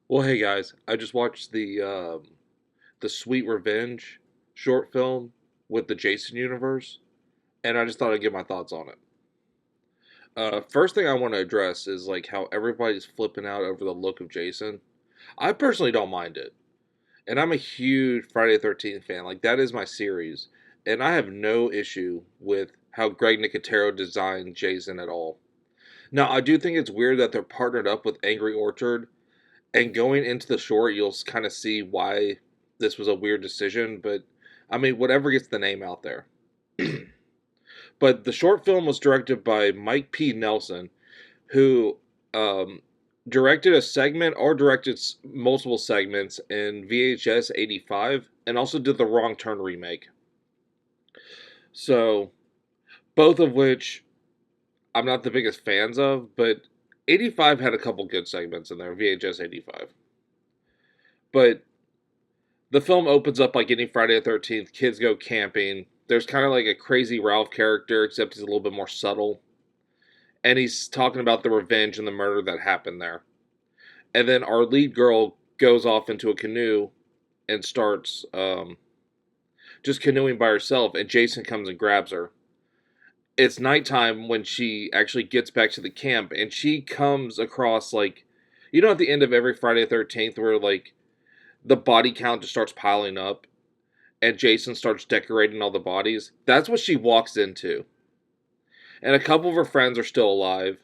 Well, hey guys, I just watched the Sweet Revenge short film with the Jason universe, and I just thought I'd give my thoughts on it. First thing I want to address is like how everybody's flipping out over the look of Jason. I personally don't mind it, and I'm a huge Friday the 13th fan. Like that is my series, and I have no issue with how Greg Nicotero designed Jason at all. Now, I do think it's weird that they're partnered up with Angry Orchard. And going into the short, you'll kind of see why this was a weird decision. But I mean, whatever gets the name out there. But the short film was directed by Mike P. Nelson, who um, directed a segment or directed multiple segments in VHS 85 and also did the Wrong Turn remake. So, both of which I'm not the biggest fans of, but 85 had a couple good segments in there, VHS 85. But the film opens up like any Friday the 13th. Kids go camping. There's kind of like a crazy Ralph character, except he's a little bit more subtle. And he's talking about the revenge and the murder that happened there. And then our lead girl goes off into a canoe and starts just canoeing by herself. And Jason comes and grabs her. It's nighttime when she actually gets back to the camp. And she comes across like, at the end of every Friday the 13th, where like the body count just starts piling up and Jason starts decorating all the bodies, that's what she walks into. And a couple of her friends are still alive.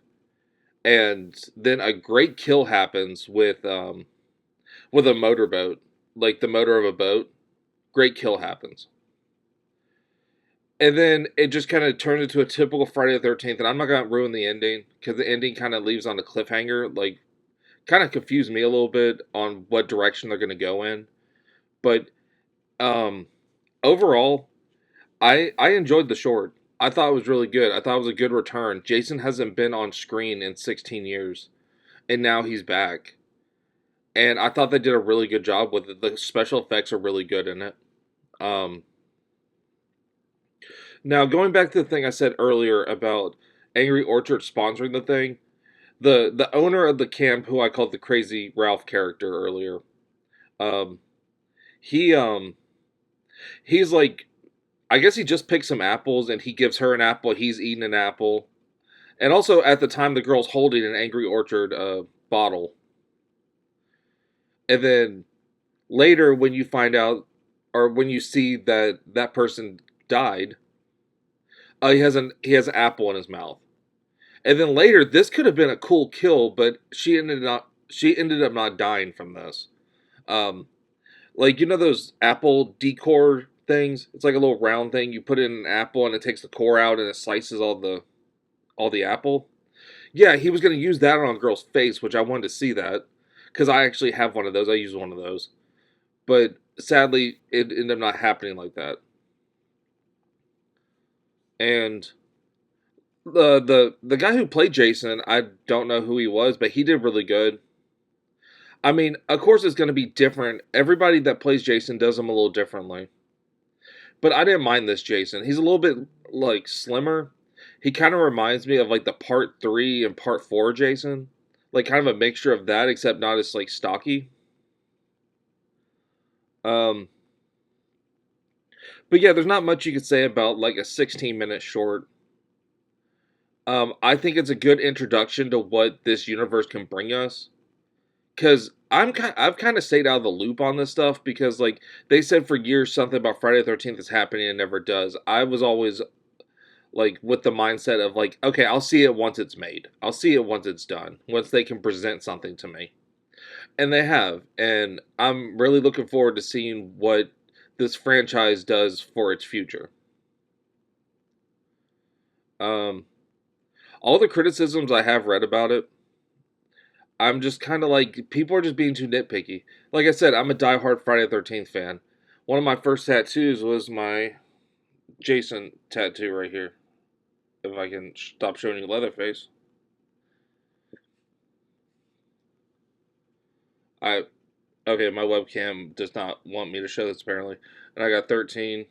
And then a great kill happens with a motorboat, like the motor of a boat. Great kill happens. And then it just kind of turns into a typical Friday the 13th. And I'm not going to ruin the ending because the ending kind of leaves on a cliffhanger. Like, kind of confused me a little bit on what direction they're going to go in. But um, overall, I enjoyed the short. I thought it was really good. I thought it was a good return. Jason hasn't been on screen in 16 years, and now he's back. And I thought they did a really good job with it. The special effects are really good in it. Um, Now, going back to the thing I said earlier about Angry Orchard sponsoring the thing, the owner of the camp, who I called the Crazy Ralph character earlier, um, he he's like, I guess he just picked some apples and he gives her an apple. He's eating an apple. And also, at the time, the girl's holding an Angry Orchard bottle. And then later, when you find out, or when you see that that person died, he has an apple in his mouth. And then later, this could have been a cool kill, but she ended up not dying from this. Um, like those apple decor things. It's like a little round thing. You put it in an apple, and it takes the core out, and it slices all the apple. Yeah, he was going to use that on a girl's face, which I wanted to see that because I actually have one of those. I use one of those, but sadly, it ended up not happening like that. And the guy who played Jason, I don't know who he was, but he did really good. I mean, of course, it's going to be different. Everybody that plays Jason does him a little differently, but I didn't mind this Jason. He's a little bit like slimmer. He kind of reminds me of like the part 3 and part 4 Jason, like kind of a mixture of that, except not as like stocky. Um, but yeah, there's not much you could say about like a 16-minute short. I think it's a good introduction to what this universe can bring us. Cause I've kind of stayed out of the loop on this stuff because like they said for years something about Friday the 13th is happening and never does. I was always like with the mindset of like, okay, I'll see it once it's made. I'll see it once it's done. Once they can present something to me. And they have. And I'm really looking forward to seeing what this franchise does for its future. Um, all the criticisms I have read about it, I'm just kind of like people are just being too nitpicky. Like I said, I'm a diehard Friday the 13th fan. One of my first tattoos was my Jason tattoo right here. If I can stop showing you Leatherface, I okay. My webcam does not want me to show this apparently, and I got 13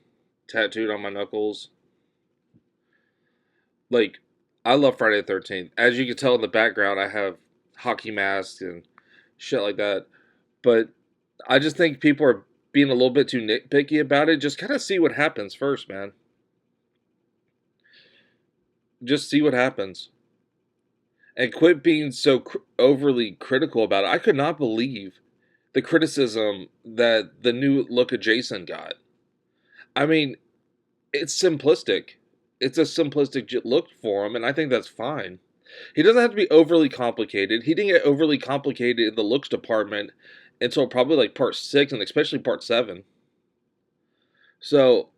tattooed on my knuckles. Like I love Friday the 13th. As you can tell in the background, I have hockey masks and shit like that. But I just think people are being a little bit too nitpicky about it. Just kind of see what happens first, man. Just see what happens. And quit being so overly critical about it. I could not believe the criticism that the new look of Jason got. I mean, it's simplistic. It's a simplistic look for him, and I think that's fine. He doesn't have to be overly complicated. He didn't get overly complicated in the looks department until probably like part 6 and especially part 7. So,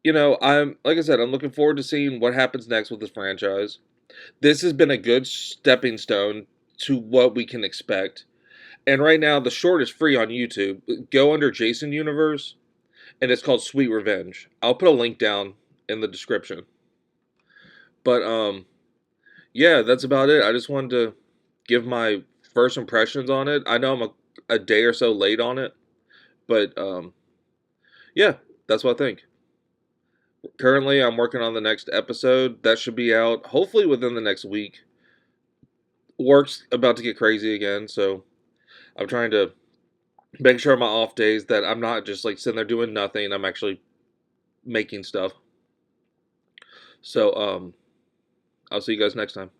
I'm like I said, I'm looking forward to seeing what happens next with this franchise. This has been a good stepping stone to what we can expect. And right now, the short is free on YouTube. Go under Jason Universe, and it's called Sweet Revenge. I'll put a link down in the description. But yeah, that's about it. I just wanted to give my first impressions on it. I know I'm a day or so late on it, but yeah, that's what I think. Currently, I'm working on the next episode. That should be out hopefully within the next week. Work's about to get crazy again, so I'm trying to make sure on my off days that I'm not just like sitting there doing nothing. I'm actually making stuff. So I'll see you guys next time.